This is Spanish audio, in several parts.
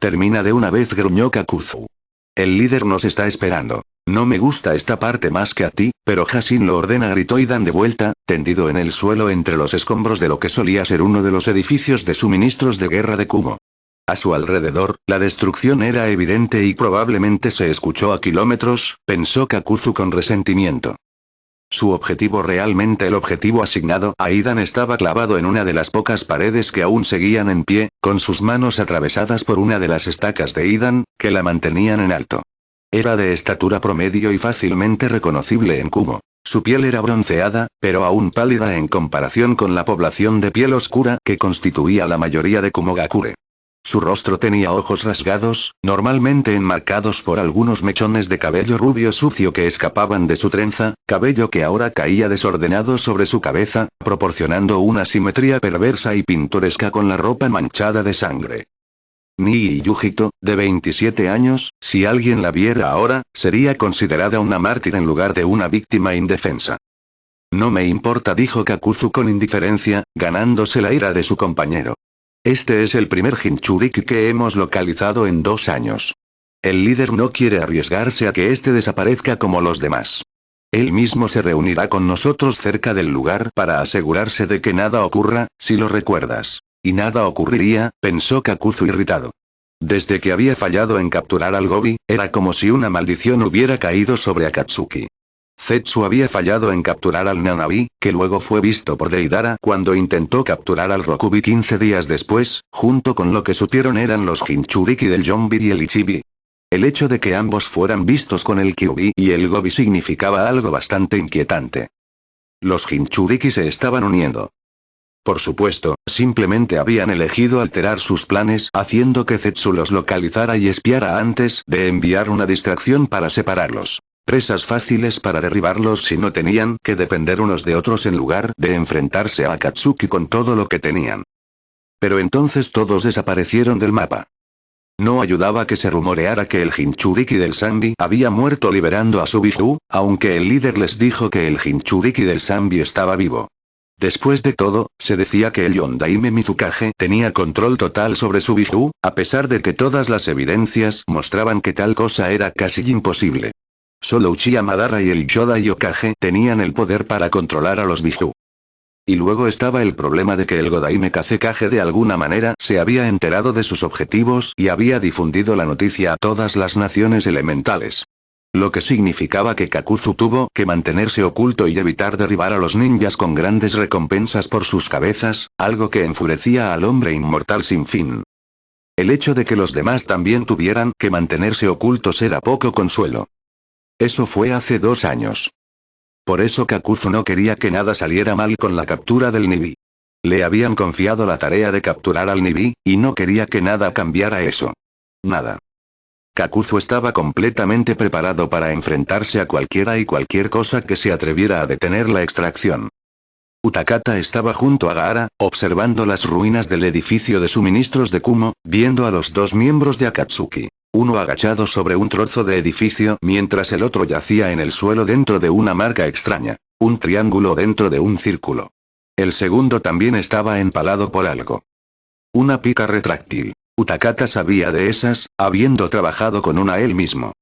Termina de una vez, gruñó Kakuzu. El líder nos está esperando. No me gusta esta parte más que a ti, pero Hashin lo ordena, gritó Idan de vuelta, tendido en el suelo entre los escombros de lo que solía ser uno de los edificios de suministros de guerra de Kumo. A su alrededor, la destrucción era evidente y probablemente se escuchó a kilómetros, pensó Kakuzu con resentimiento. Su objetivo, realmente el objetivo asignado a Idan, estaba clavado en una de las pocas paredes que aún seguían en pie, con sus manos atravesadas por una de las estacas de Idan, que la mantenían en alto. Era de estatura promedio y fácilmente reconocible en Kumo. Su piel era bronceada, pero aún pálida en comparación con la población de piel oscura que constituía la mayoría de Kumogakure. Su rostro tenía ojos rasgados, normalmente enmarcados por algunos mechones de cabello rubio sucio que escapaban de su trenza, cabello que ahora caía desordenado sobre su cabeza, proporcionando una simetría perversa y pintoresca con la ropa manchada de sangre. Nii Yujito, de 27 años, si alguien la viera ahora, sería considerada una mártir en lugar de una víctima indefensa. No me importa, dijo Kakuzu con indiferencia, ganándose la ira de su compañero. Este es el primer Jinchuriki que hemos localizado en 2 años. El líder no quiere arriesgarse a que este desaparezca como los demás. Él mismo se reunirá con nosotros cerca del lugar para asegurarse de que nada ocurra, si lo recuerdas. Y nada ocurriría, pensó Kakuzu irritado. Desde que había fallado en capturar al Gobi, era como si una maldición hubiera caído sobre Akatsuki. Zetsu había fallado en capturar al Nanabi, que luego fue visto por Deidara cuando intentó capturar al Rokubi 15 días después, junto con lo que supieron eran los Jinchuriki del Yonbi y el Ichibi. El hecho de que ambos fueran vistos con el Kyubi y el Gobi significaba algo bastante inquietante. Los Jinchuriki se estaban uniendo. Por supuesto, simplemente habían elegido alterar sus planes haciendo que Zetsu los localizara y espiara antes de enviar una distracción para separarlos. Presas fáciles para derribarlos si no tenían que depender unos de otros en lugar de enfrentarse a Akatsuki con todo lo que tenían. Pero entonces todos desaparecieron del mapa. No ayudaba que se rumoreara que el Jinchuriki del Sanbi había muerto liberando a Subihu, aunque el líder les dijo que el Jinchuriki del Sanbi estaba vivo. Después de todo, se decía que el Yondaime Mizukage tenía control total sobre Subihu, a pesar de que todas las evidencias mostraban que tal cosa era casi imposible. Solo Uchiha Madara y el Yoda Yokage tenían el poder para controlar a los Biju. Y luego estaba el problema de que el Godaime Kazekage de alguna manera se había enterado de sus objetivos y había difundido la noticia a todas las naciones elementales. Lo que significaba que Kakuzu tuvo que mantenerse oculto y evitar derribar a los ninjas con grandes recompensas por sus cabezas, algo que enfurecía al hombre inmortal sin fin. El hecho de que los demás también tuvieran que mantenerse ocultos era poco consuelo. Eso fue hace 2 años. Por eso Kakuzu no quería que nada saliera mal con la captura del Nibi. Le habían confiado la tarea de capturar al Nibi, y no quería que nada cambiara eso. Nada. Kakuzu estaba completamente preparado para enfrentarse a cualquiera y cualquier cosa que se atreviera a detener la extracción. Utakata estaba junto a Gaara, observando las ruinas del edificio de suministros de Kumo, viendo a los 2 miembros de Akatsuki. Uno agachado sobre un trozo de edificio mientras el otro yacía en el suelo dentro de una marca extraña. Un triángulo dentro de un círculo. El segundo también estaba empalado por algo. Una pica retráctil. Utakata sabía de esas, habiendo trabajado con una él mismo.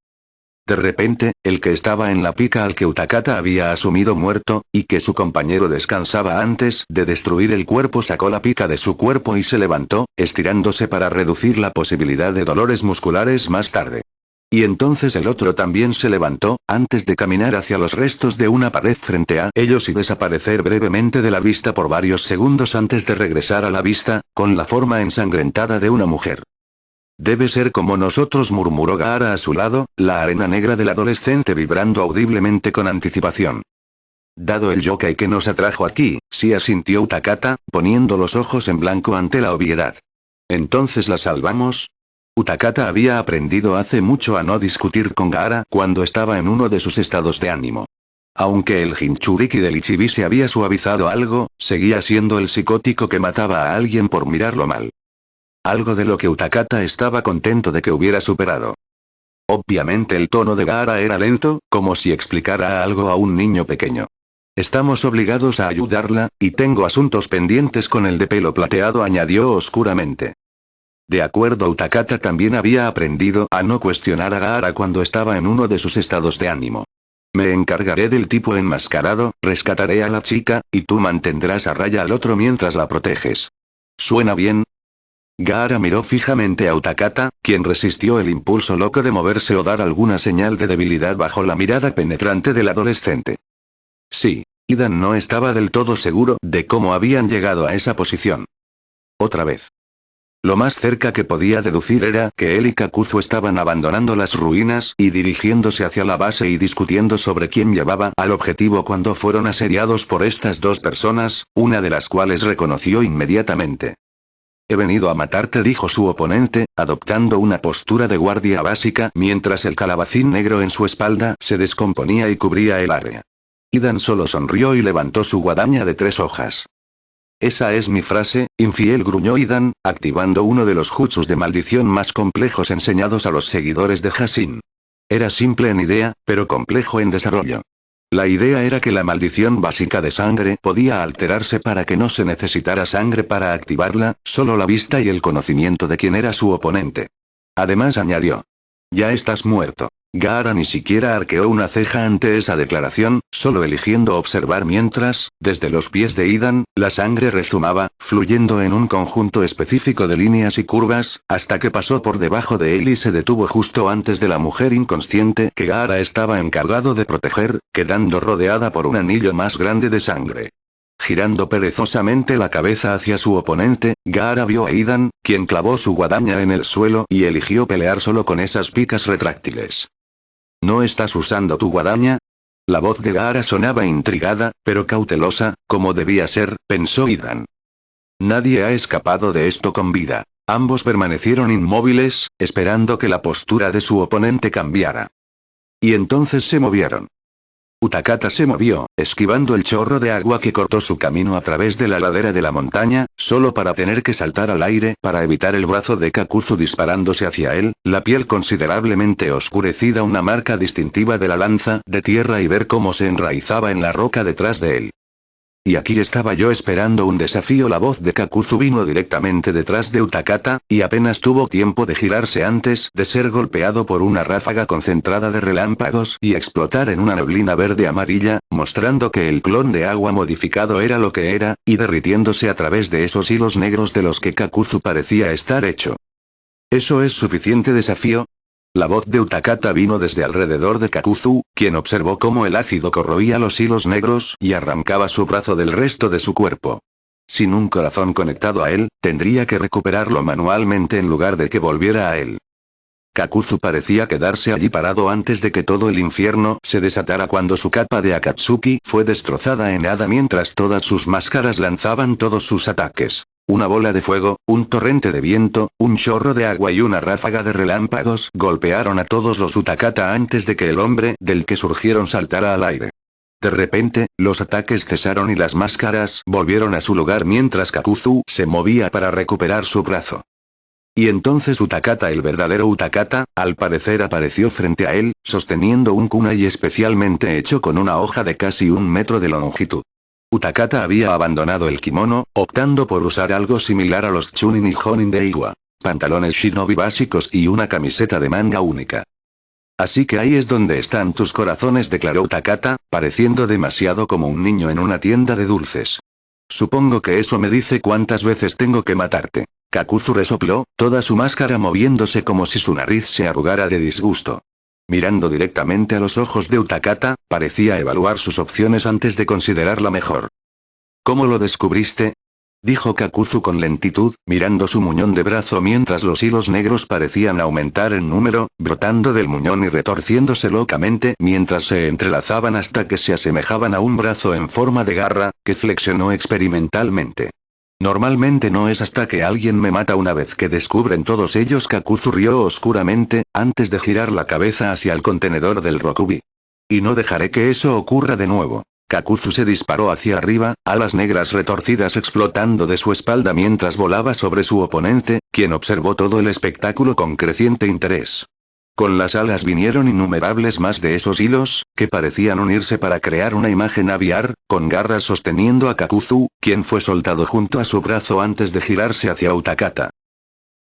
De repente, el que estaba en la pica al que Utakata había asumido muerto, y que su compañero descansaba antes de destruir el cuerpo, sacó la pica de su cuerpo y se levantó, estirándose para reducir la posibilidad de dolores musculares más tarde. Y entonces el otro también se levantó, antes de caminar hacia los restos de una pared frente a ellos y desaparecer brevemente de la vista por varios segundos antes de regresar a la vista, con la forma ensangrentada de una mujer. Debe ser como nosotros, murmuró Gaara a su lado, la arena negra del adolescente vibrando audiblemente con anticipación. Dado el yokai que nos atrajo aquí, sí, asintió Utakata, poniendo los ojos en blanco ante la obviedad. ¿Entonces la salvamos? Utakata había aprendido hace mucho a no discutir con Gaara cuando estaba en uno de sus estados de ánimo. Aunque el Jinchuriki del Ichibi se había suavizado algo, seguía siendo el psicótico que mataba a alguien por mirarlo mal. Algo de lo que Utakata estaba contento de que hubiera superado. Obviamente el tono de Gaara era lento, como si explicara algo a un niño pequeño. Estamos obligados a ayudarla, y tengo asuntos pendientes con el de pelo plateado, añadió oscuramente. De acuerdo, Utakata también había aprendido a no cuestionar a Gaara cuando estaba en uno de sus estados de ánimo. Me encargaré del tipo enmascarado, rescataré a la chica, y tú mantendrás a raya al otro mientras la proteges. ¿Suena bien? Gaara miró fijamente a Utakata, quien resistió el impulso loco de moverse o dar alguna señal de debilidad bajo la mirada penetrante del adolescente. Sí. Idan no estaba del todo seguro de cómo habían llegado a esa posición. Otra vez. Lo más cerca que podía deducir era que él y Kakuzu estaban abandonando las ruinas y dirigiéndose hacia la base y discutiendo sobre quién llevaba al objetivo cuando fueron asediados por estas dos personas, una de las cuales reconoció inmediatamente. He venido a matarte, dijo su oponente, adoptando una postura de guardia básica mientras el calabacín negro en su espalda se descomponía y cubría el área. Idan solo sonrió y levantó su guadaña de 3 hojas. Esa es mi frase, infiel, gruñó Idan, activando uno de los jutsus de maldición más complejos enseñados a los seguidores de Hashin. Era simple en idea, pero complejo en desarrollo. La idea era que la maldición básica de sangre podía alterarse para que no se necesitara sangre para activarla, solo la vista y el conocimiento de quién era su oponente. Además añadió. Ya estás muerto. Gaara ni siquiera arqueó una ceja ante esa declaración, solo eligiendo observar mientras, desde los pies de Idan, la sangre rezumaba, fluyendo en un conjunto específico de líneas y curvas, hasta que pasó por debajo de él y se detuvo justo antes de la mujer inconsciente que Gaara estaba encargado de proteger, quedando rodeada por un anillo más grande de sangre. Girando perezosamente la cabeza hacia su oponente, Gaara vio a Idan, quien clavó su guadaña en el suelo y eligió pelear solo con esas picas retráctiles. ¿No estás usando tu guadaña? La voz de Gaara sonaba intrigada, pero cautelosa, como debía ser, pensó Idan. Nadie ha escapado de esto con vida. Ambos permanecieron inmóviles, esperando que la postura de su oponente cambiara. Y entonces se movieron. Utakata se movió, esquivando el chorro de agua que cortó su camino a través de la ladera de la montaña, solo para tener que saltar al aire para evitar el brazo de Kakuzu disparándose hacia él, la piel considerablemente oscurecida, una marca distintiva de la lanza de tierra y ver cómo se enraizaba en la roca detrás de él. Y aquí estaba yo esperando un desafío. La voz de Kakuzu vino directamente detrás de Utakata, y apenas tuvo tiempo de girarse antes de ser golpeado por una ráfaga concentrada de relámpagos y explotar en una neblina verde-amarilla, mostrando que el clon de agua modificado era lo que era, y derritiéndose a través de esos hilos negros de los que Kakuzu parecía estar hecho. ¿Eso es suficiente desafío? La voz de Utakata vino desde alrededor de Kakuzu, quien observó cómo el ácido corroía los hilos negros y arrancaba su brazo del resto de su cuerpo. Sin un corazón conectado a él, tendría que recuperarlo manualmente en lugar de que volviera a él. Kakuzu parecía quedarse allí parado antes de que todo el infierno se desatara cuando su capa de Akatsuki fue destrozada en nada mientras todas sus máscaras lanzaban todos sus ataques. Una bola de fuego, un torrente de viento, un chorro de agua y una ráfaga de relámpagos golpearon a todos los Utakata antes de que el hombre del que surgieron saltara al aire. De repente, los ataques cesaron y las máscaras volvieron a su lugar mientras Kakuzu se movía para recuperar su brazo. Y entonces Utakata, el verdadero Utakata, al parecer apareció frente a él, sosteniendo un kunai especialmente hecho con una hoja de casi 1 metro de longitud. Utakata había abandonado el kimono, optando por usar algo similar a los Chunin y Jonin de Iwa, pantalones shinobi básicos y una camiseta de manga única. Así que ahí es donde están tus corazones, declaró Utakata, pareciendo demasiado como un niño en una tienda de dulces. Supongo que eso me dice cuántas veces tengo que matarte. Kakuzu resopló, toda su máscara moviéndose como si su nariz se arrugara de disgusto. Mirando directamente a los ojos de Utakata, parecía evaluar sus opciones antes de considerar la mejor. ¿Cómo lo descubriste? Dijo Kakuzu con lentitud, mirando su muñón de brazo mientras los hilos negros parecían aumentar en número, brotando del muñón y retorciéndose locamente mientras se entrelazaban hasta que se asemejaban a un brazo en forma de garra, que flexionó experimentalmente. Normalmente no es hasta que alguien me mata una vez que descubren todos ellos. Kakuzu rió oscuramente, antes de girar la cabeza hacia el contenedor del Rokubi. Y no dejaré que eso ocurra de nuevo. Kakuzu se disparó hacia arriba, alas negras retorcidas explotando de su espalda mientras volaba sobre su oponente, quien observó todo el espectáculo con creciente interés. Con las alas vinieron innumerables más de esos hilos, que parecían unirse para crear una imagen aviar, con garras sosteniendo a Kakuzu, quien fue soltado junto a su brazo antes de girarse hacia Utakata.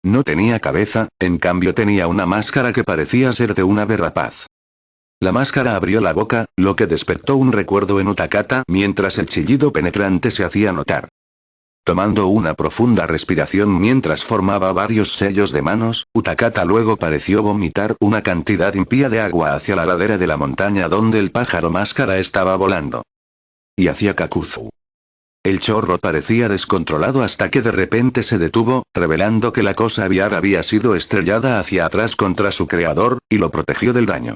No tenía cabeza, en cambio tenía una máscara que parecía ser de un ave rapaz. La máscara abrió la boca, lo que despertó un recuerdo en Utakata mientras el chillido penetrante se hacía notar. Tomando una profunda respiración mientras formaba varios sellos de manos, Utakata luego pareció vomitar una cantidad impía de agua hacia la ladera de la montaña donde el pájaro máscara estaba volando. Y hacia Kakuzu. El chorro parecía descontrolado hasta que de repente se detuvo, revelando que la cosa aviar había sido estrellada hacia atrás contra su creador, y lo protegió del daño.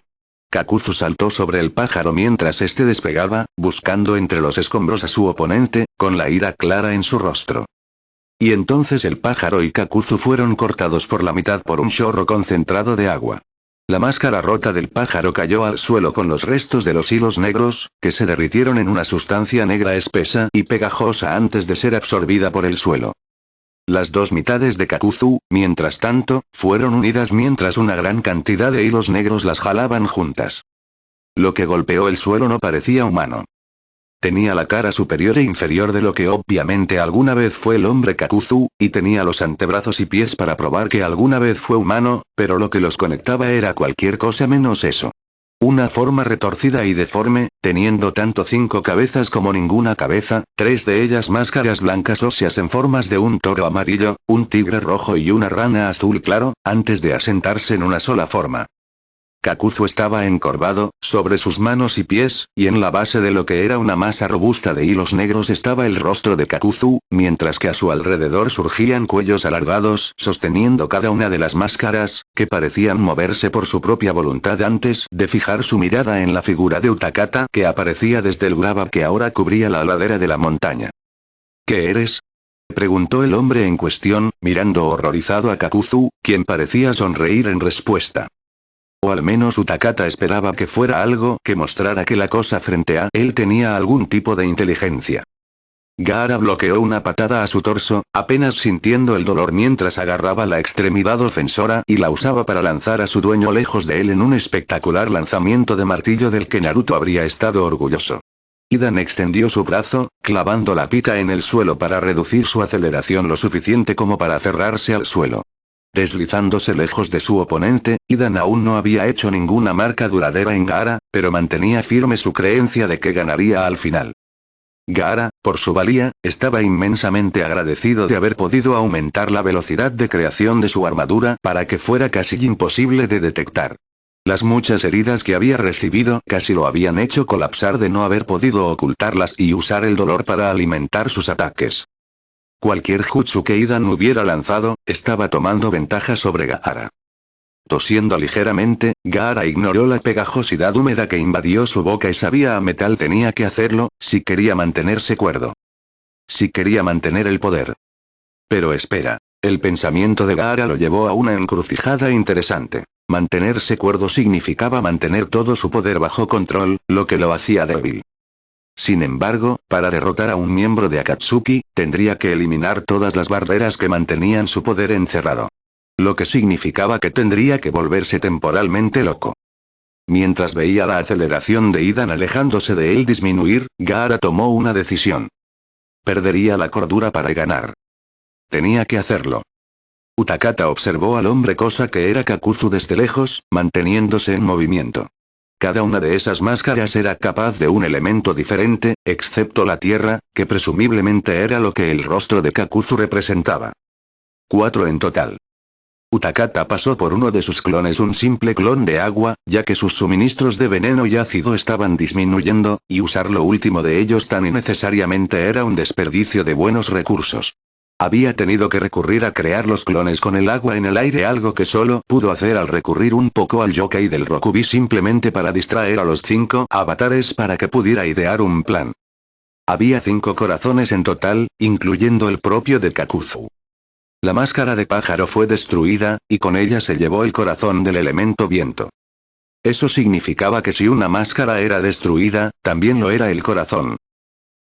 Kakuzu saltó sobre el pájaro mientras este despegaba, buscando entre los escombros a su oponente, con la ira clara en su rostro. Y entonces el pájaro y Kakuzu fueron cortados por la mitad por un chorro concentrado de agua. La máscara rota del pájaro cayó al suelo con los restos de los hilos negros, que se derritieron en una sustancia negra espesa y pegajosa antes de ser absorbida por el suelo. Las dos mitades de Kakuzu, mientras tanto, fueron unidas mientras una gran cantidad de hilos negros las jalaban juntas. Lo que golpeó el suelo no parecía humano. Tenía la cara superior e inferior de lo que obviamente alguna vez fue el hombre Kakuzu, y tenía los antebrazos y pies para probar que alguna vez fue humano, pero lo que los conectaba era cualquier cosa menos eso. Una forma retorcida y deforme, teniendo tanto 5 cabezas como ninguna cabeza, 3 de ellas máscaras blancas óseas en formas de un toro amarillo, un tigre rojo y una rana azul claro, antes de asentarse en una sola forma. Kakuzu estaba encorvado, sobre sus manos y pies, y en la base de lo que era una masa robusta de hilos negros estaba el rostro de Kakuzu, mientras que a su alrededor surgían cuellos alargados, sosteniendo cada una de las máscaras, que parecían moverse por su propia voluntad antes de fijar su mirada en la figura de Utakata que aparecía desde el grava que ahora cubría la ladera de la montaña. ¿Qué eres?, preguntó el hombre en cuestión, mirando horrorizado a Kakuzu, quien parecía sonreír en respuesta. O al menos Utakata esperaba que fuera algo que mostrara que la cosa frente a él tenía algún tipo de inteligencia. Gaara bloqueó una patada a su torso, apenas sintiendo el dolor mientras agarraba la extremidad ofensora y la usaba para lanzar a su dueño lejos de él en un espectacular lanzamiento de martillo del que Naruto habría estado orgulloso. Idan extendió su brazo, clavando la pica en el suelo para reducir su aceleración lo suficiente como para aferrarse al suelo. Deslizándose lejos de su oponente, Idan aún no había hecho ninguna marca duradera en Gaara, pero mantenía firme su creencia de que ganaría al final. Gaara, por su valía, estaba inmensamente agradecido de haber podido aumentar la velocidad de creación de su armadura para que fuera casi imposible de detectar. Las muchas heridas que había recibido casi lo habían hecho colapsar de no haber podido ocultarlas y usar el dolor para alimentar sus ataques. Cualquier jutsu que Idan hubiera lanzado, estaba tomando ventaja sobre Gaara. Tosiendo ligeramente, Gaara ignoró la pegajosidad húmeda que invadió su boca y sabía a metal tenía que hacerlo, si quería mantenerse cuerdo. Si quería mantener el poder. Pero espera. El pensamiento de Gaara lo llevó a una encrucijada interesante. Mantenerse cuerdo significaba mantener todo su poder bajo control, lo que lo hacía débil. Sin embargo, para derrotar a un miembro de Akatsuki, tendría que eliminar todas las barreras que mantenían su poder encerrado. Lo que significaba que tendría que volverse temporalmente loco. Mientras veía la aceleración de Idan alejándose de él disminuir, Gaara tomó una decisión. Perdería la cordura para ganar. Tenía que hacerlo. Utakata observó al hombre cosa que era Kakuzu desde lejos, manteniéndose en movimiento. Cada una de esas máscaras era capaz de un elemento diferente, excepto la tierra, que presumiblemente era lo que el rostro de Kakuzu representaba. 4 en total. Utakata pasó por uno de sus clones, un simple clon de agua, ya que sus suministros de veneno y ácido estaban disminuyendo, y usar lo último de ellos tan innecesariamente era un desperdicio de buenos recursos. Había tenido que recurrir a crear los clones con el agua en el aire, algo que solo pudo hacer al recurrir un poco al yokai del Rokubi simplemente para distraer a los 5 avatares para que pudiera idear un plan. Había 5 corazones en total, incluyendo el propio de Kakuzu. La máscara de pájaro fue destruida, y con ella se llevó el corazón del elemento viento. Eso significaba que si una máscara era destruida, también lo era el corazón.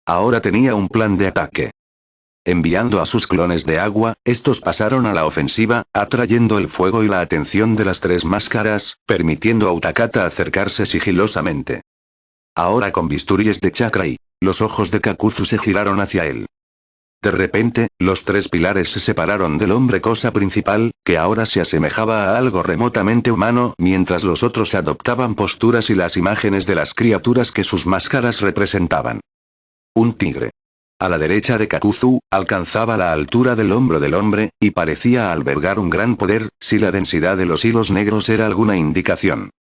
Ahora tenía un plan de ataque. Enviando a sus clones de agua, estos pasaron a la ofensiva, atrayendo el fuego y la atención de las 3 máscaras, permitiendo a Utakata acercarse sigilosamente. Ahora con bisturíes de chakra y los ojos de Kakuzu se giraron hacia él. De repente, los tres pilares se separaron del hombre cosa principal, que ahora se asemejaba a algo remotamente humano, mientras los otros adoptaban posturas y las imágenes de las criaturas que sus máscaras representaban. Un tigre. A la derecha de Kakuzu, alcanzaba la altura del hombro del hombre, y parecía albergar un gran poder, si la densidad de los hilos negros era alguna indicación.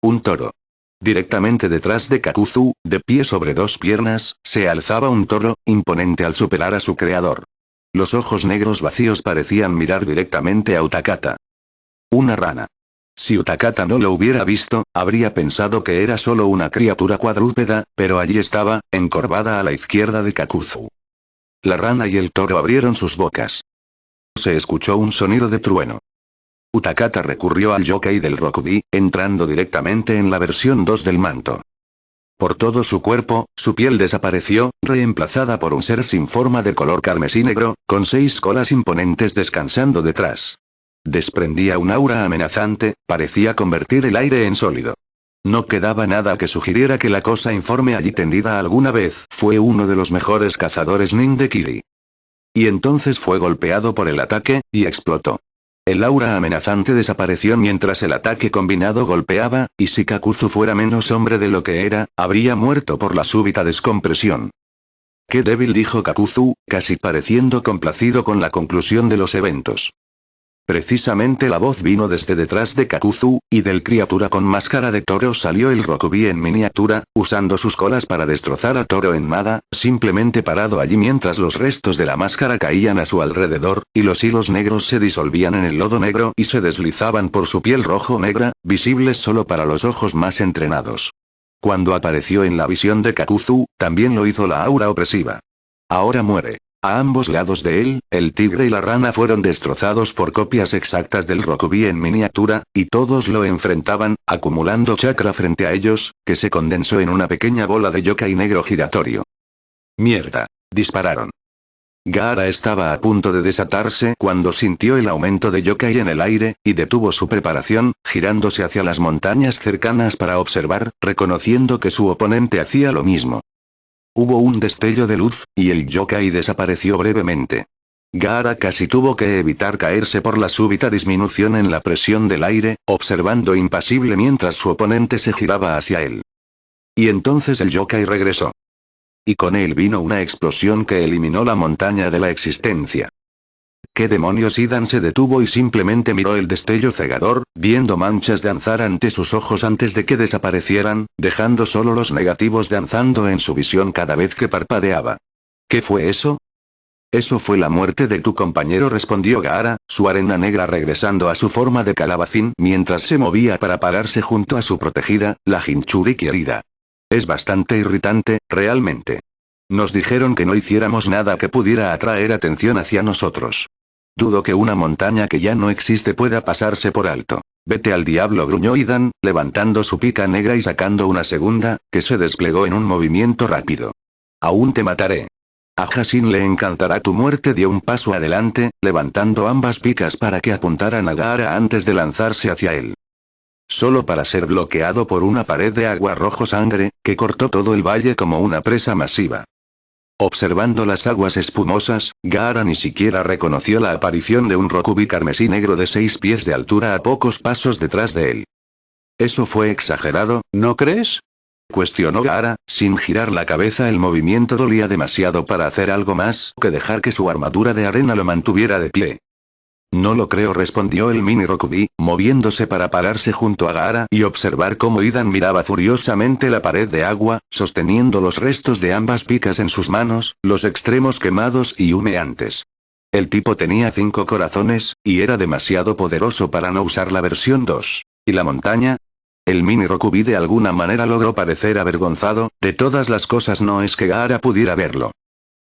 Un toro. Directamente detrás de Kakuzu, de pie sobre dos piernas, se alzaba un toro, imponente al superar a su creador. Los ojos negros vacíos parecían mirar directamente a Utakata. Una rana. Si Utakata no lo hubiera visto, habría pensado que era solo una criatura cuadrúpeda, pero allí estaba, encorvada a la izquierda de Kakuzu. La rana y el toro abrieron sus bocas. Se escuchó un sonido de trueno. Utakata recurrió al yokai del Rokubi, entrando directamente en la versión 2 del manto. Por todo su cuerpo, su piel desapareció, reemplazada por un ser sin forma de color carmesí negro, con 6 colas imponentes descansando detrás. Desprendía un aura amenazante, parecía convertir el aire en sólido. No quedaba nada que sugiriera que la cosa informe allí tendida alguna vez fue uno de los mejores cazadores Nindekiri. Y entonces fue golpeado por el ataque, y explotó. El aura amenazante desapareció mientras el ataque combinado golpeaba, y si Kakuzu fuera menos hombre de lo que era, habría muerto por la súbita descompresión. Qué débil, dijo Kakuzu, casi pareciendo complacido con la conclusión de los eventos. Precisamente la voz vino desde detrás de Kakuzu, y del criatura con máscara de toro salió el Rokubi en miniatura, usando sus colas para destrozar a Toro en nada, simplemente parado allí mientras los restos de la máscara caían a su alrededor, y los hilos negros se disolvían en el lodo negro y se deslizaban por su piel rojo-negra, visibles solo para los ojos más entrenados. Cuando apareció en la visión de Kakuzu, también lo hizo la aura opresiva. Ahora muere. A ambos lados de él, el tigre y la rana fueron destrozados por copias exactas del Rokubi en miniatura, y todos lo enfrentaban, acumulando chakra frente a ellos, que se condensó en una pequeña bola de yokai negro giratorio. Mierda. Dispararon. Gaara estaba a punto de desatarse cuando sintió el aumento de yokai en el aire, y detuvo su preparación, girándose hacia las montañas cercanas para observar, reconociendo que su oponente hacía lo mismo. Hubo un destello de luz, y el yokai desapareció brevemente. Gaara casi tuvo que evitar caerse por la súbita disminución en la presión del aire, observando impasible mientras su oponente se giraba hacia él. Y entonces el yokai regresó. Y con él vino una explosión que eliminó la montaña de la existencia. ¿Qué demonios? Idan se detuvo y simplemente miró el destello cegador, viendo manchas danzar ante sus ojos antes de que desaparecieran, dejando solo los negativos danzando en su visión cada vez que parpadeaba. ¿Qué fue eso? Eso fue la muerte de tu compañero, respondió Gaara, su arena negra regresando a su forma de calabacín mientras se movía para pararse junto a su protegida, la Jinchuriki herida. Es bastante irritante, realmente. Nos dijeron que no hiciéramos nada que pudiera atraer atención hacia nosotros. Dudo que una montaña que ya no existe pueda pasarse por alto. Vete al diablo, gruñó Idan, levantando su pica negra y sacando una segunda, que se desplegó en un movimiento rápido. Aún te mataré. A Hasin le encantará tu muerte. Dio un paso adelante, levantando ambas picas para que apuntaran a Gaara antes de lanzarse hacia él. Solo para ser bloqueado por una pared de agua rojo sangre, que cortó todo el valle como una presa masiva. Observando las aguas espumosas, Gaara ni siquiera reconoció la aparición de un Rokubi carmesí negro de 6 pies de altura a pocos pasos detrás de él. Eso fue exagerado, ¿no crees? Cuestionó Gaara, sin girar la cabeza. El movimiento dolía demasiado para hacer algo más que dejar que su armadura de arena lo mantuviera de pie. No lo creo, respondió el mini Rokubi, moviéndose para pararse junto a Gaara y observar cómo Idan miraba furiosamente la pared de agua, sosteniendo los restos de ambas picas en sus manos, los extremos quemados y humeantes. El tipo tenía 5 corazones, y era demasiado poderoso para no usar la versión 2. ¿Y la montaña? El mini Rokubi de alguna manera logró parecer avergonzado. De todas las cosas no es que Gaara pudiera verlo.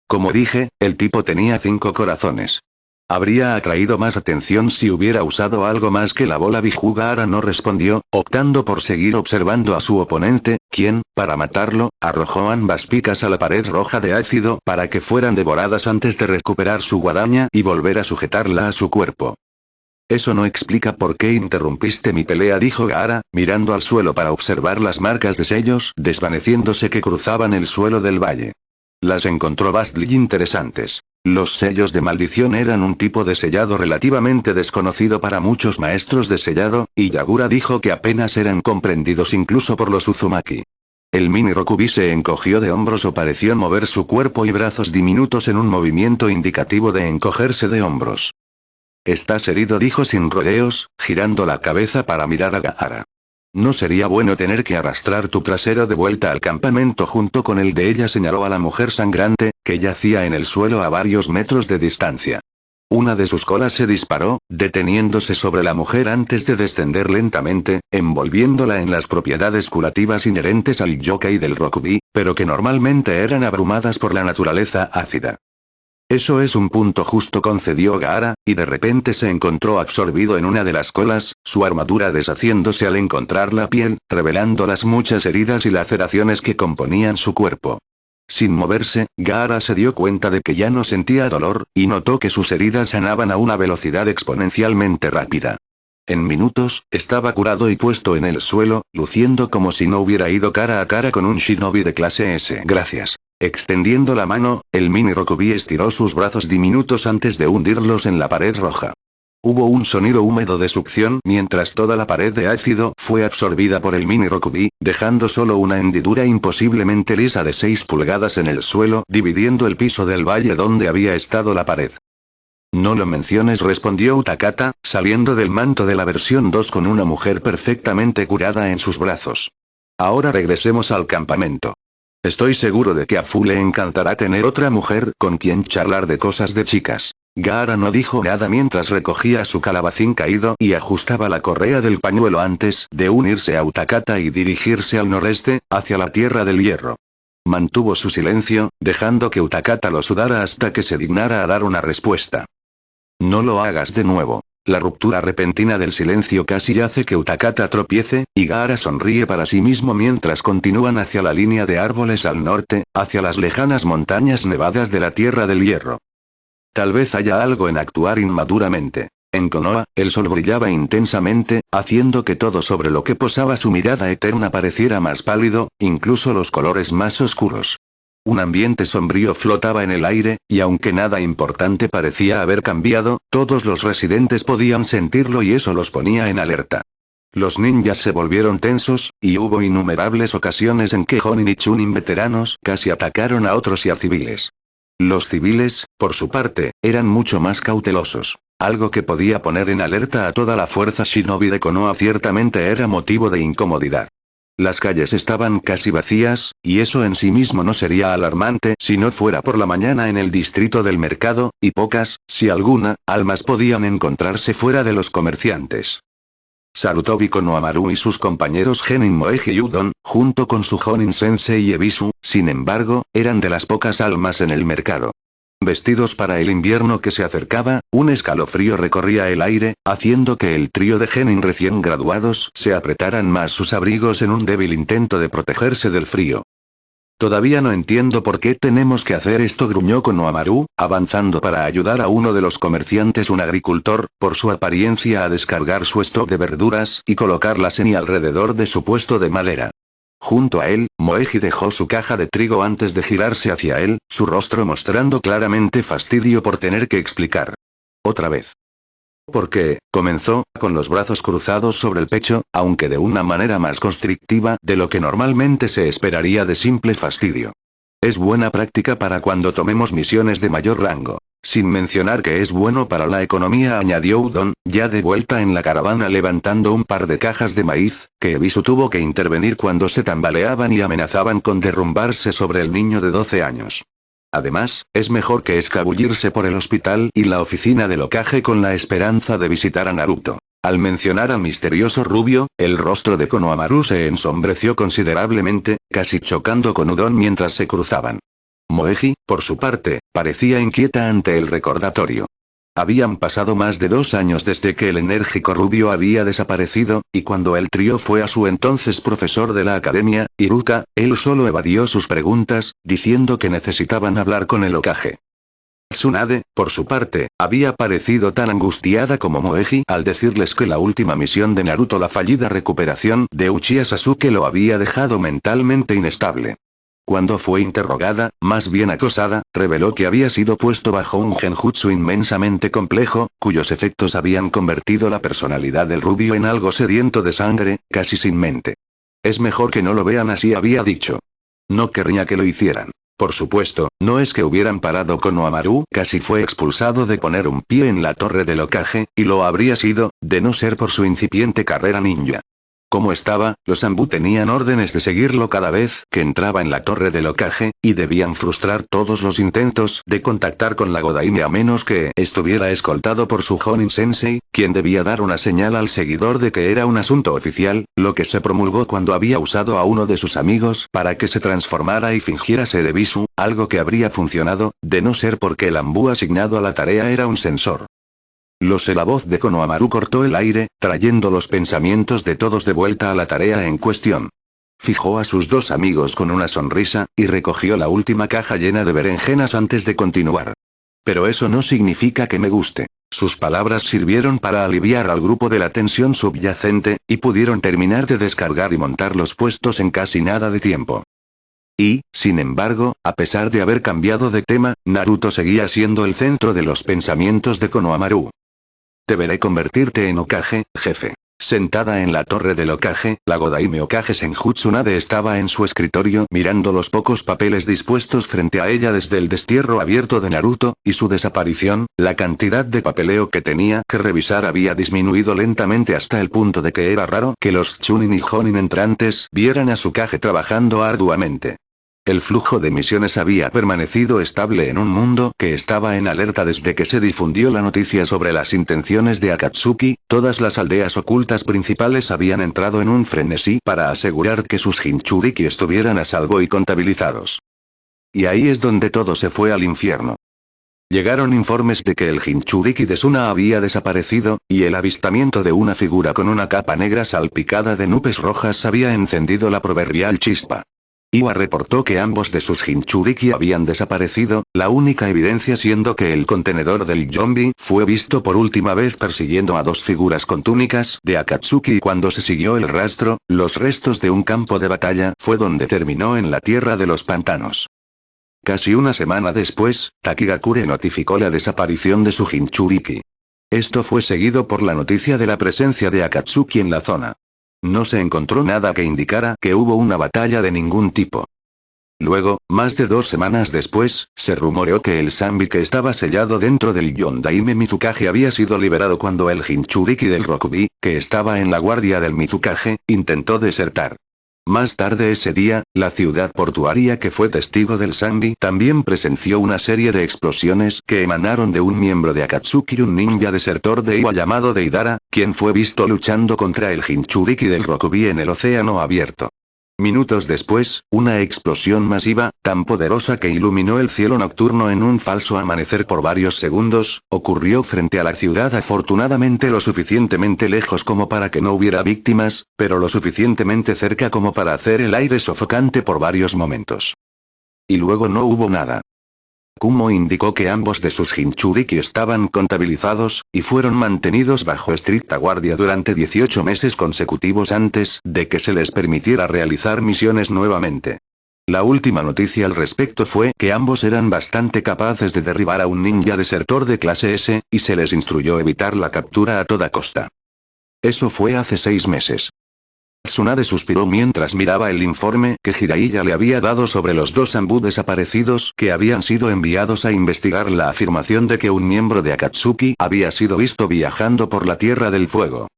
Como dije, el tipo tenía 5 corazones. Habría atraído más atención si hubiera usado algo más que la bola Biju. Gaara no respondió, optando por seguir observando a su oponente, quien, para matarlo, arrojó ambas picas a la pared roja de ácido para que fueran devoradas antes de recuperar su guadaña y volver a sujetarla a su cuerpo. Eso no explica por qué interrumpiste mi pelea, dijo Gaara, mirando al suelo para observar las marcas de sellos desvaneciéndose que cruzaban el suelo del valle. Las encontró bastante interesantes. Los sellos de maldición eran un tipo de sellado relativamente desconocido para muchos maestros de sellado, y Yagura dijo que apenas eran comprendidos incluso por los Uzumaki. El mini Rokubi se encogió de hombros o pareció mover su cuerpo y brazos diminutos en un movimiento indicativo de encogerse de hombros. «Estás herido», dijo sin rodeos, girando la cabeza para mirar a Gaara. «No sería bueno tener que arrastrar tu trasero de vuelta al campamento junto con el de ella», señaló a la mujer sangrante, que yacía en el suelo a varios metros de distancia. Una de sus colas se disparó, deteniéndose sobre la mujer antes de descender lentamente, envolviéndola en las propiedades curativas inherentes al yokai del Rokubi, pero que normalmente eran abrumadas por la naturaleza ácida. «Eso es un punto justo», concedió Gaara, y de repente se encontró absorbido en una de las colas, su armadura deshaciéndose al encontrar la piel, revelando las muchas heridas y laceraciones que componían su cuerpo. Sin moverse, Gaara se dio cuenta de que ya no sentía dolor, y notó que sus heridas sanaban a una velocidad exponencialmente rápida. En minutos, estaba curado y puesto en el suelo, luciendo como si no hubiera ido cara a cara con un shinobi de clase S. «Gracias». Extendiendo la mano, el mini Rokubi estiró sus brazos diminutos antes de hundirlos en la pared roja. Hubo un sonido húmedo de succión mientras toda la pared de ácido fue absorbida por el mini Rokubi, dejando solo una hendidura imposiblemente lisa de 6 pulgadas en el suelo, dividiendo el piso del valle donde había estado la pared. «No lo menciones», respondió Utakata, saliendo del manto de la versión 2 con una mujer perfectamente curada en sus brazos. «Ahora regresemos al campamento. Estoy seguro de que a Fu le encantará tener otra mujer con quien charlar de cosas de chicas». Gaara no dijo nada mientras recogía su calabacín caído y ajustaba la correa del pañuelo antes de unirse a Utakata y dirigirse al noreste, hacia la Tierra del Hierro. Mantuvo su silencio, dejando que Utakata lo sudara hasta que se dignara a dar una respuesta. «No lo hagas de nuevo». La ruptura repentina del silencio casi hace que Utakata tropiece, y Gaara sonríe para sí mismo mientras continúan hacia la línea de árboles al norte, hacia las lejanas montañas nevadas de la Tierra del Hierro. Tal vez haya algo en actuar inmaduramente. En Konoha, el sol brillaba intensamente, haciendo que todo sobre lo que posaba su mirada eterna pareciera más pálido, incluso los colores más oscuros. Un ambiente sombrío flotaba en el aire, y aunque nada importante parecía haber cambiado, todos los residentes podían sentirlo y eso los ponía en alerta. Los ninjas se volvieron tensos, y hubo innumerables ocasiones en que Jonin y Chunin veteranos casi atacaron a otros y a civiles. Los civiles, por su parte, eran mucho más cautelosos. Algo que podía poner en alerta a toda la fuerza shinobi de Konoha ciertamente era motivo de incomodidad. Las calles estaban casi vacías, y eso en sí mismo no sería alarmante si no fuera por la mañana en el distrito del mercado, y pocas, si alguna, almas podían encontrarse fuera de los comerciantes. Sarutobi Konohamaru y sus compañeros Genin Moeji y Udon, junto con su Jonin Sensei y Ebisu, sin embargo, eran de las pocas almas en el mercado. Vestidos para el invierno que se acercaba, un escalofrío recorría el aire, haciendo que el trío de Genin recién graduados se apretaran más sus abrigos en un débil intento de protegerse del frío. «Todavía no entiendo por qué tenemos que hacer esto», gruñó Konohamaru, avanzando para ayudar a uno de los comerciantes, un agricultor, por su apariencia, a descargar su stock de verduras y colocarlas en y alrededor de su puesto de madera. Junto a él, Moeji dejó su caja de trigo antes de girarse hacia él, su rostro mostrando claramente fastidio por tener que explicar. «Otra vez». «¿Por qué?», comenzó, con los brazos cruzados sobre el pecho, aunque de una manera más constrictiva de lo que normalmente se esperaría de simple fastidio. «Es buena práctica para cuando tomemos misiones de mayor rango. Sin mencionar que es bueno para la economía», añadió Udon, ya de vuelta en la caravana levantando un par de cajas de maíz, que Ebisu tuvo que intervenir cuando se tambaleaban y amenazaban con derrumbarse sobre el niño de 12 años. Además, es mejor que escabullirse por el hospital y la oficina del Hokage con la esperanza de visitar a Naruto. Al mencionar al misterioso rubio, el rostro de Konohamaru se ensombreció considerablemente, casi chocando con Udon mientras se cruzaban. Moeji, por su parte, parecía inquieta ante el recordatorio. Habían pasado más de 2 años desde que el enérgico rubio había desaparecido, y cuando el trío fue a su entonces profesor de la academia, Iruka, él solo evadió sus preguntas, diciendo que necesitaban hablar con el Hokage. Tsunade, por su parte, había parecido tan angustiada como Moeji al decirles que la última misión de Naruto, la fallida recuperación de Uchiha Sasuke, lo había dejado mentalmente inestable. Cuando fue interrogada, más bien acosada, reveló que había sido puesto bajo un genjutsu inmensamente complejo, cuyos efectos habían convertido la personalidad del rubio en algo sediento de sangre, casi sin mente. Es mejor que no lo vean así, había dicho. No querría que lo hicieran. Por supuesto, no es que hubieran parado con Oamaru, casi fue expulsado de poner un pie en la torre del Hokage, y lo habría sido, de no ser por su incipiente carrera ninja. Como estaba, los Anbu tenían órdenes de seguirlo cada vez que entraba en la torre del Hokage, y debían frustrar todos los intentos de contactar con la Godaime a menos que estuviera escoltado por su Jonin Sensei, quien debía dar una señal al seguidor de que era un asunto oficial, lo que se promulgó cuando había usado a uno de sus amigos para que se transformara y fingiera ser Ebisu, algo que habría funcionado, de no ser porque el Anbu asignado a la tarea era un sensor. La voz de Konohamaru cortó el aire, trayendo los pensamientos de todos de vuelta a la tarea en cuestión. Fijó a sus dos amigos con una sonrisa, y recogió la última caja llena de berenjenas antes de continuar. Pero eso no significa que me guste. Sus palabras sirvieron para aliviar al grupo de la tensión subyacente, y pudieron terminar de descargar y montar los puestos en casi nada de tiempo. Y, sin embargo, a pesar de haber cambiado de tema, Naruto seguía siendo el centro de los pensamientos de Konohamaru. Deberé convertirte en Hokage, jefe. Sentada en la torre del Hokage, la Godaime Hokage Senjutsu Tsunade estaba en su escritorio mirando los pocos papeles dispuestos frente a ella desde el destierro abierto de Naruto, y su desaparición. La cantidad de papeleo que tenía que revisar había disminuido lentamente hasta el punto de que era raro que los Chunin y Jonin entrantes vieran a Tsukage trabajando arduamente. El flujo de misiones había permanecido estable en un mundo que estaba en alerta desde que se difundió la noticia sobre las intenciones de Akatsuki. Todas las aldeas ocultas principales habían entrado en un frenesí para asegurar que sus Jinchuriki estuvieran a salvo y contabilizados. Y ahí es donde todo se fue al infierno. Llegaron informes de que el Jinchuriki de Suna había desaparecido, y el avistamiento de una figura con una capa negra salpicada de nubes rojas había encendido la proverbial chispa. Iwa reportó que ambos de sus Jinchuriki habían desaparecido, la única evidencia siendo que el contenedor del Yombi fue visto por última vez persiguiendo a dos figuras con túnicas de Akatsuki, y cuando se siguió el rastro, los restos de un campo de batalla fue donde terminó en la tierra de los pantanos. Casi una semana después, Takigakure notificó la desaparición de su Jinchuriki. Esto fue seguido por la noticia de la presencia de Akatsuki en la zona. No se encontró nada que indicara que hubo una batalla de ningún tipo. Luego, más de 2 semanas después, se rumoreó que el Zanbi que estaba sellado dentro del Yondaime Mizukage había sido liberado cuando el Jinchuriki del Rokubi, que estaba en la guardia del Mizukage, intentó desertar. Más tarde ese día, la ciudad portuaria que fue testigo del Zanbi también presenció una serie de explosiones que emanaron de un miembro de Akatsuki, un ninja desertor de Iwa llamado Deidara, quien fue visto luchando contra el Jinchuriki del Rokubi en el océano abierto. Minutos después, una explosión masiva, tan poderosa que iluminó el cielo nocturno en un falso amanecer por varios segundos, ocurrió frente a la ciudad, afortunadamente lo suficientemente lejos como para que no hubiera víctimas, pero lo suficientemente cerca como para hacer el aire sofocante por varios momentos. Y luego no hubo nada. Kumo indicó que ambos de sus Jinchuriki estaban contabilizados, y fueron mantenidos bajo estricta guardia durante 18 meses consecutivos antes de que se les permitiera realizar misiones nuevamente. La última noticia al respecto fue que ambos eran bastante capaces de derribar a un ninja desertor de clase S, y se les instruyó evitar la captura a toda costa. Eso fue hace 6 meses. Tsunade suspiró mientras miraba el informe que Jiraiya le había dado sobre los dos Anbu desaparecidos que habían sido enviados a investigar la afirmación de que un miembro de Akatsuki había sido visto viajando por la Tierra del Fuego.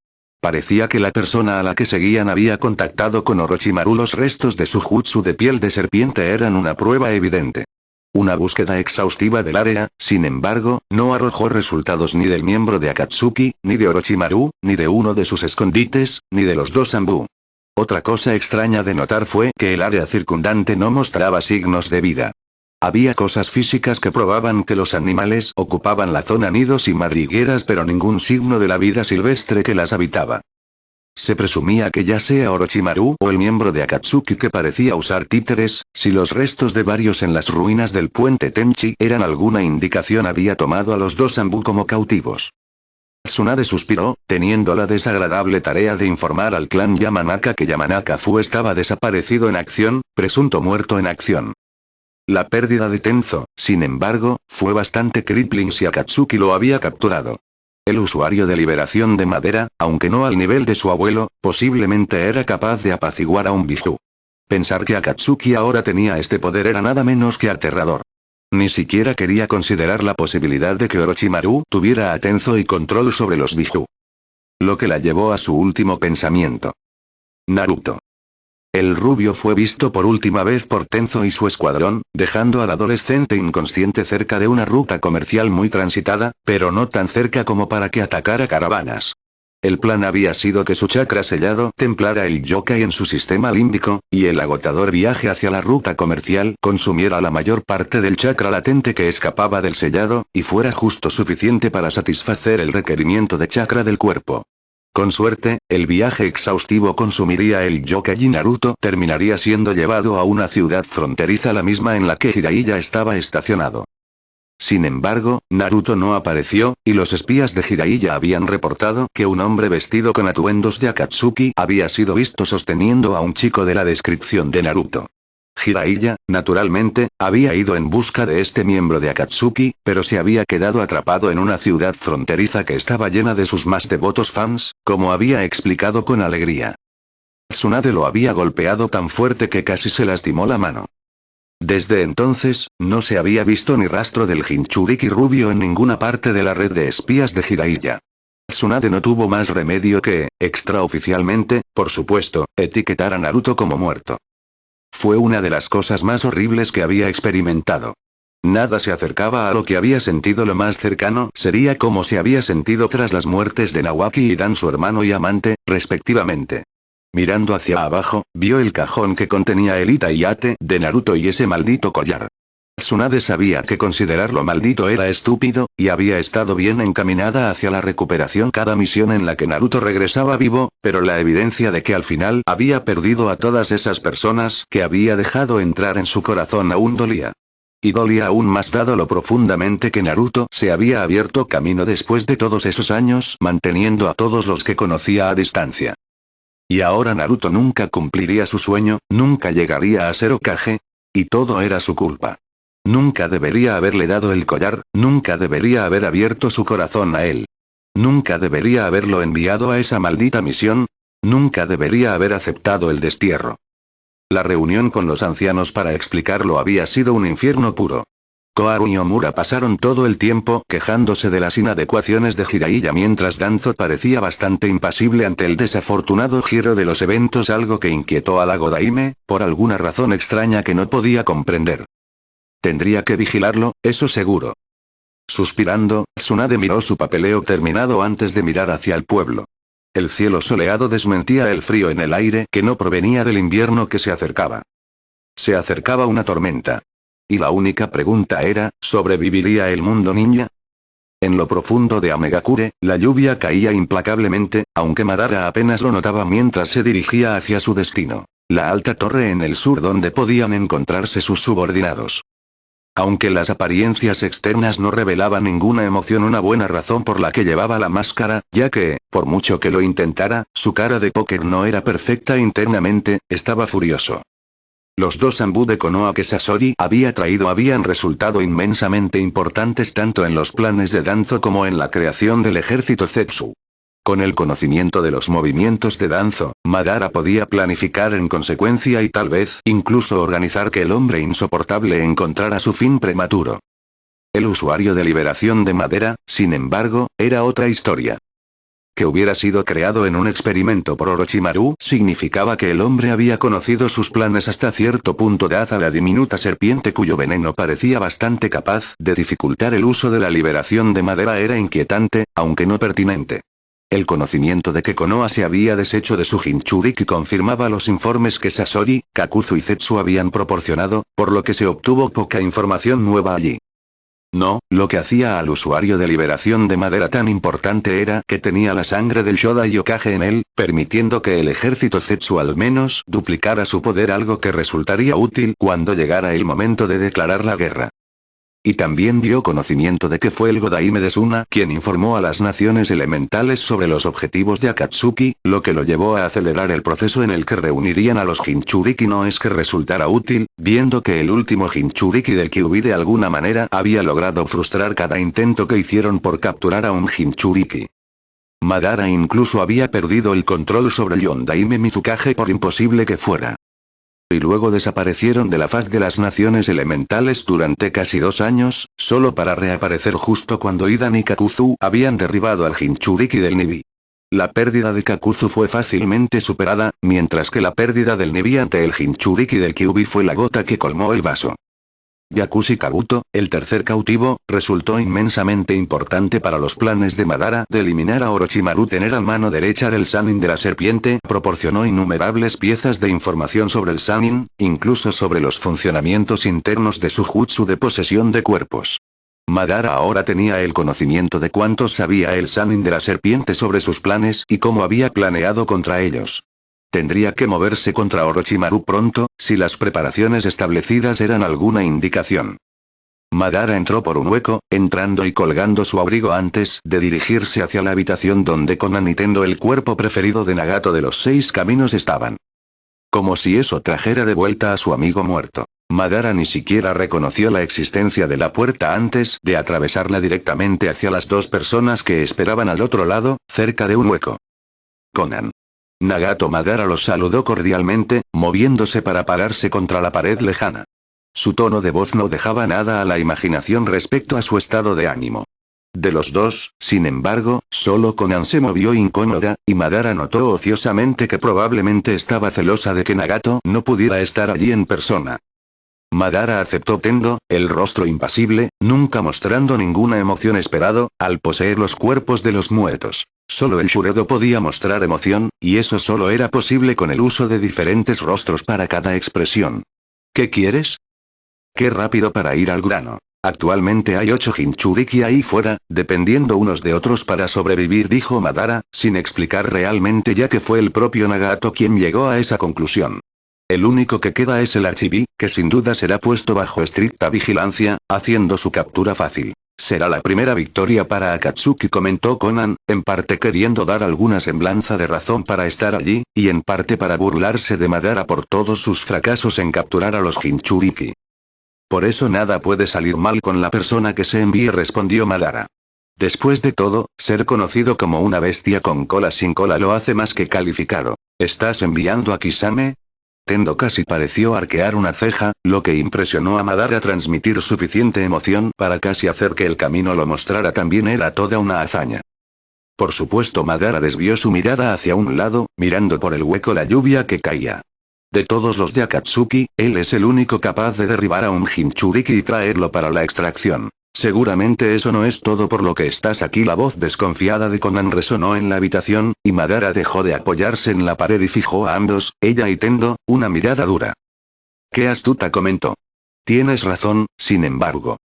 Parecía que la persona a la que seguían había contactado con Orochimaru. Los restos de su jutsu de piel de serpiente eran una prueba evidente. Una búsqueda exhaustiva del área, sin embargo, no arrojó resultados ni del miembro de Akatsuki, ni de Orochimaru, ni de uno de sus escondites, ni de los dos Anbu. Otra cosa extraña de notar fue que el área circundante no mostraba signos de vida. Había cosas físicas que probaban que los animales ocupaban la zona, nidos y madrigueras, pero ningún signo de la vida silvestre que las habitaba. Se presumía que ya sea Orochimaru o el miembro de Akatsuki que parecía usar títeres, si los restos de varios en las ruinas del puente Tenchi eran alguna indicación, había tomado a los dos Anbu como cautivos. Tsunade suspiró, teniendo la desagradable tarea de informar al clan Yamanaka que Yamanaka-fu estaba desaparecido en acción, presunto muerto en acción. La pérdida de Tenzo, sin embargo, fue bastante crippling si Akatsuki lo había capturado. El usuario de liberación de madera, aunque no al nivel de su abuelo, posiblemente era capaz de apaciguar a un Biju. Pensar que Akatsuki ahora tenía este poder era nada menos que aterrador. Ni siquiera quería considerar la posibilidad de que Orochimaru tuviera a Tenzo y control sobre los Biju. Lo que la llevó a su último pensamiento. Naruto. El rubio fue visto por última vez por Tenzo y su escuadrón, dejando al adolescente inconsciente cerca de una ruta comercial muy transitada, pero no tan cerca como para que atacara caravanas. El plan había sido que su chakra sellado templara el yokai en su sistema límbico, y el agotador viaje hacia la ruta comercial consumiera la mayor parte del chakra latente que escapaba del sellado, y fuera justo suficiente para satisfacer el requerimiento de chakra del cuerpo. Con suerte, el viaje exhaustivo consumiría el yokai y Naruto terminaría siendo llevado a una ciudad fronteriza, la misma en la que Jiraiya estaba estacionado. Sin embargo, Naruto no apareció, y los espías de Jiraiya habían reportado que un hombre vestido con atuendos de Akatsuki había sido visto sosteniendo a un chico de la descripción de Naruto. Jiraiya, naturalmente, había ido en busca de este miembro de Akatsuki, pero se había quedado atrapado en una ciudad fronteriza que estaba llena de sus más devotos fans, como había explicado con alegría. Tsunade lo había golpeado tan fuerte que casi se lastimó la mano. Desde entonces, no se había visto ni rastro del Jinchuriki rubio en ninguna parte de la red de espías de Jiraiya. Tsunade no tuvo más remedio que, extraoficialmente, por supuesto, etiquetar a Naruto como muerto. Fue una de las cosas más horribles que había experimentado. Nada se acercaba a lo que había sentido. Lo más cercano sería como se había sentido tras las muertes de Nawaki y Dan, su hermano y amante, respectivamente. Mirando hacia abajo, vio el cajón que contenía el Ita-Iyate de Naruto y ese maldito collar. Tsunade sabía que considerarlo maldito era estúpido, y había estado bien encaminada hacia la recuperación cada misión en la que Naruto regresaba vivo, pero la evidencia de que al final había perdido a todas esas personas que había dejado entrar en su corazón aún dolía. Y dolía aún más dado lo profundamente que Naruto se había abierto camino después de todos esos años manteniendo a todos los que conocía a distancia. Y ahora Naruto nunca cumpliría su sueño, nunca llegaría a ser Hokage. Y todo era su culpa. Nunca debería haberle dado el collar, nunca debería haber abierto su corazón a él. Nunca debería haberlo enviado a esa maldita misión. Nunca debería haber aceptado el destierro. La reunión con los ancianos para explicarlo había sido un infierno puro. Koharu y Omura pasaron todo el tiempo quejándose de las inadecuaciones de Jiraiya, mientras Danzo parecía bastante impasible ante el desafortunado giro de los eventos, algo que inquietó a la Godaime, por alguna razón extraña que no podía comprender. Tendría que vigilarlo, eso seguro. Suspirando, Tsunade miró su papeleo terminado antes de mirar hacia el pueblo. El cielo soleado desmentía el frío en el aire que no provenía del invierno que se acercaba. Se acercaba una tormenta. Y la única pregunta era, ¿sobreviviría el mundo ninja? En lo profundo de Amegakure, la lluvia caía implacablemente, aunque Madara apenas lo notaba mientras se dirigía hacia su destino, la alta torre en el sur donde podían encontrarse sus subordinados. Aunque las apariencias externas no revelaban ninguna emoción, una buena razón por la que llevaba la máscara, ya que, por mucho que lo intentara, su cara de póker no era perfecta internamente, estaba furioso. Los dos Anbu de Konoha que Sasori había traído habían resultado inmensamente importantes tanto en los planes de Danzo como en la creación del ejército Zetsu. Con el conocimiento de los movimientos de Danzo, Madara podía planificar en consecuencia y tal vez incluso organizar que el hombre insoportable encontrara su fin prematuro. El usuario de liberación de madera, sin embargo, era otra historia. Que hubiera sido creado en un experimento por Orochimaru significaba que el hombre había conocido sus planes hasta cierto punto, dada la diminuta serpiente cuyo veneno parecía bastante capaz de dificultar el uso de la liberación de madera era inquietante, aunque no pertinente. El conocimiento de que Konoha se había deshecho de su Jinchuriki confirmaba los informes que Sasori, Kakuzu y Zetsu habían proporcionado, por lo que se obtuvo poca información nueva allí. No, lo que hacía al usuario de liberación de madera tan importante era que tenía la sangre del Shodai Hokage en él, permitiendo que el ejército Zetsu al menos duplicara su poder, algo que resultaría útil cuando llegara el momento de declarar la guerra. y también dio conocimiento de que fue el Godaime de Suna quien informó a las naciones elementales sobre los objetivos de Akatsuki, lo que lo llevó a acelerar el proceso en el que reunirían a los Jinchuriki. No es que resultara útil, viendo que el último Jinchuriki del Kyuubi de alguna manera había logrado frustrar cada intento que hicieron por capturar a un Jinchuriki. Madara incluso había perdido el control sobre el Yondaime Mizukage por imposible que fuera. Y luego desaparecieron de la faz de las naciones elementales durante casi 2 años, solo para reaparecer justo cuando Idan y Kakuzu habían derribado al Jinchuriki del Nibi. La pérdida de Kakuzu fue fácilmente superada, mientras que la pérdida del Nibi ante el Jinchuriki del Kyuubi fue la gota que colmó el vaso. Yakushi Kabuto, el tercer cautivo, resultó inmensamente importante para los planes de Madara de eliminar a Orochimaru. Tener a mano derecha del Sannin de la serpiente proporcionó innumerables piezas de información sobre el Sannin, incluso sobre los funcionamientos internos de su jutsu de posesión de cuerpos. Madara ahora tenía el conocimiento de cuánto sabía el Sannin de la serpiente sobre sus planes y cómo había planeado contra ellos. Tendría que moverse contra Orochimaru pronto, si las preparaciones establecidas eran alguna indicación. Madara entró por un hueco, entrando y colgando su abrigo antes de dirigirse hacia la habitación donde Konan y Tendo, el cuerpo preferido de Nagato de los 6 caminos, estaban. Como si eso trajera de vuelta a su amigo muerto. Madara ni siquiera reconoció la existencia de la puerta antes de atravesarla directamente hacia las 2 personas que esperaban al otro lado, cerca de un hueco. Konan. Nagato. Madara los saludó cordialmente, moviéndose para pararse contra la pared lejana. Su tono de voz no dejaba nada a la imaginación respecto a su estado de ánimo. De los dos, sin embargo, solo Konan se movió incómoda, y Madara notó ociosamente que probablemente estaba celosa de que Nagato no pudiera estar allí en persona. Madara aceptó Tendo, el rostro impasible, nunca mostrando ninguna emoción esperado, al poseer los cuerpos de los muertos. Solo el Shuredo podía mostrar emoción, y eso solo era posible con el uso de diferentes rostros para cada expresión. ¿Qué quieres? Qué rápido para ir al grano. Actualmente hay 8 Jinchuriki ahí fuera, dependiendo unos de otros para sobrevivir, dijo Madara, sin explicar realmente, ya que fue el propio Nagato quien llegó a esa conclusión. El único que queda es el Archibi, que sin duda será puesto bajo estricta vigilancia, haciendo su captura fácil. Será la primera victoria para Akatsuki, comentó Konan, en parte queriendo dar alguna semblanza de razón para estar allí, y en parte para burlarse de Madara por todos sus fracasos en capturar a los Jinchuriki. Por eso nada puede salir mal con la persona que se envíe, respondió Madara. Después de todo, ser conocido como una bestia con cola sin cola lo hace más que calificado. ¿Estás enviando a Kisame? Tendo casi pareció arquear una ceja, lo que impresionó a Madara. Transmitir suficiente emoción para casi hacer que el camino lo mostrara también era toda una hazaña. Por supuesto, Madara desvió su mirada hacia un lado, mirando por el hueco la lluvia que caía. De todos los de Akatsuki, él es el único capaz de derribar a un Jinchuriki y traerlo para la extracción. Seguramente eso no es todo por lo que estás aquí. La voz desconfiada de Konan resonó en la habitación, y Madara dejó de apoyarse en la pared y fijó a ambos, ella y Tendo, una mirada dura. Qué astuta, comentó. Tienes razón, sin embargo.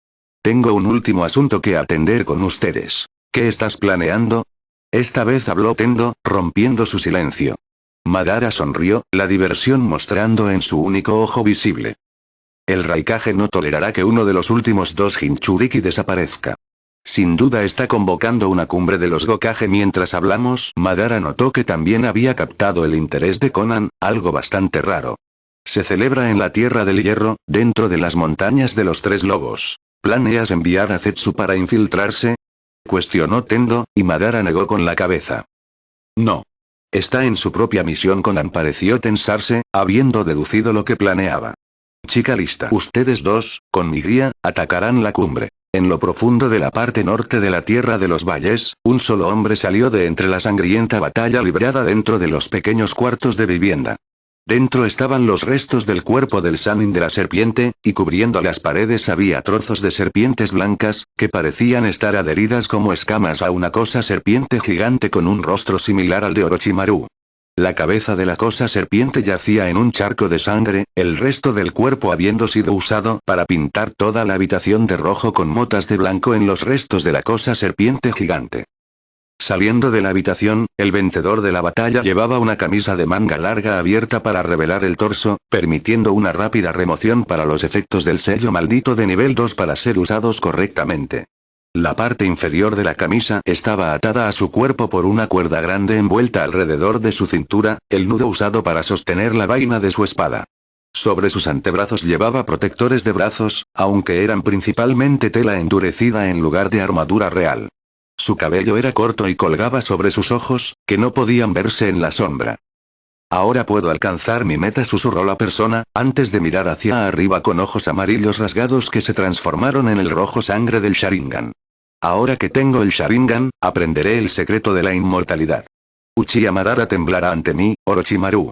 Tengo un último asunto que atender con ustedes. ¿Qué estás planeando? Esta vez habló Tendo, rompiendo su silencio. Madara sonrió, la diversión mostrando en su único ojo visible. El Raikage no tolerará que uno de los últimos 2 Jinchuriki desaparezca. Sin duda está convocando una cumbre de los Gokage mientras hablamos. Madara notó que también había captado el interés de Konan, algo bastante raro. Se celebra en la Tierra del Hierro, dentro de las montañas de los 3 lobos. ¿Planeas enviar a Zetsu para infiltrarse? Cuestionó Tendo, y Madara negó con la cabeza. No. Está en su propia misión. Konan pareció tensarse, habiendo deducido lo que planeaba. Chica lista. Ustedes dos, con mi guía, atacarán la cumbre. En lo profundo de la parte norte de la Tierra de los Valles, un solo hombre salió de entre la sangrienta batalla librada dentro de los pequeños cuartos de vivienda. Dentro estaban los restos del cuerpo del Sannin de la serpiente, y cubriendo las paredes había trozos de serpientes blancas, que parecían estar adheridas como escamas a una cosa serpiente gigante con un rostro similar al de Orochimaru. La cabeza de la cosa serpiente yacía en un charco de sangre, el resto del cuerpo habiendo sido usado para pintar toda la habitación de rojo con motas de blanco en los restos de la cosa serpiente gigante. Saliendo de la habitación, el vencedor de la batalla llevaba una camisa de manga larga abierta para revelar el torso, permitiendo una rápida remoción para los efectos del sello maldito de nivel 2 para ser usados correctamente. La parte inferior de la camisa estaba atada a su cuerpo por una cuerda grande envuelta alrededor de su cintura, el nudo usado para sostener la vaina de su espada. Sobre sus antebrazos llevaba protectores de brazos, aunque eran principalmente tela endurecida en lugar de armadura real. Su cabello era corto y colgaba sobre sus ojos, que no podían verse en la sombra. Ahora puedo alcanzar mi meta, susurró la persona, antes de mirar hacia arriba con ojos amarillos rasgados que se transformaron en el rojo sangre del Sharingan. Ahora que tengo el Sharingan, aprenderé el secreto de la inmortalidad. Uchiha Madara temblará ante mí, Orochimaru.